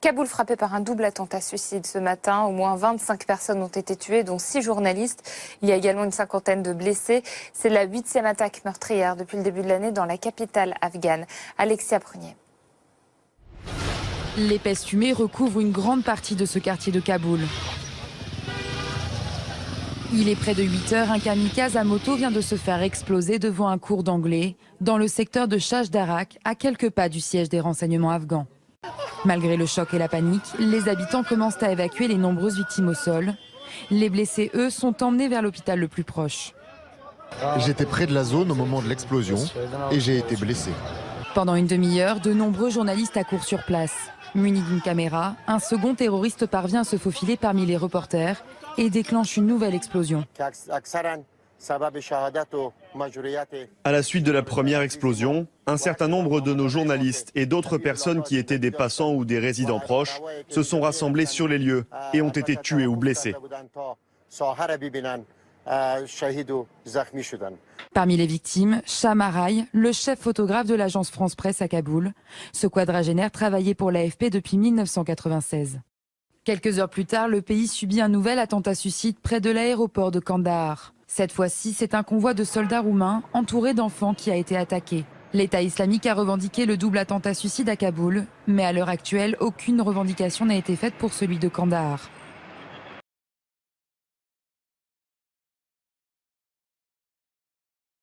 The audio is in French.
Kaboul frappé par un double attentat suicide ce matin. Au moins 25 personnes ont été tuées, dont 6 journalistes. Il y a également une cinquantaine de blessés. C'est la 8e attaque meurtrière depuis le début de l'année dans la capitale afghane. Alexia Prunier. L'épaisse fumée recouvre une grande partie de ce quartier de Kaboul. Il est près de 8 heures, un kamikaze à moto vient de se faire exploser devant un cours d'anglais dans le secteur de Shajdarak, à quelques pas du siège des renseignements afghans. Malgré le choc et la panique, les habitants commencent à évacuer les nombreuses victimes au sol. Les blessés, eux, sont emmenés vers l'hôpital le plus proche. J'étais près de la zone au moment de l'explosion et j'ai été blessé. Pendant une demi-heure, de nombreux journalistes accourent sur place. Muni d'une caméra, un second terroriste parvient à se faufiler parmi les reporters et déclenche une nouvelle explosion. À la suite de la première explosion, un certain nombre de nos journalistes et d'autres personnes qui étaient des passants ou des résidents proches se sont rassemblés sur les lieux et ont été tués ou blessés. Parmi les victimes, Shamarai, le chef photographe de l'agence France Presse à Kaboul. Ce quadragénaire travaillait pour l'AFP depuis 1996. Quelques heures plus tard, le pays subit un nouvel attentat suicide près de l'aéroport de Kandahar. Cette fois-ci, c'est un convoi de soldats roumains entouré d'enfants qui a été attaqué. L'État islamique a revendiqué le double attentat suicide à Kaboul, mais à l'heure actuelle, aucune revendication n'a été faite pour celui de Kandahar.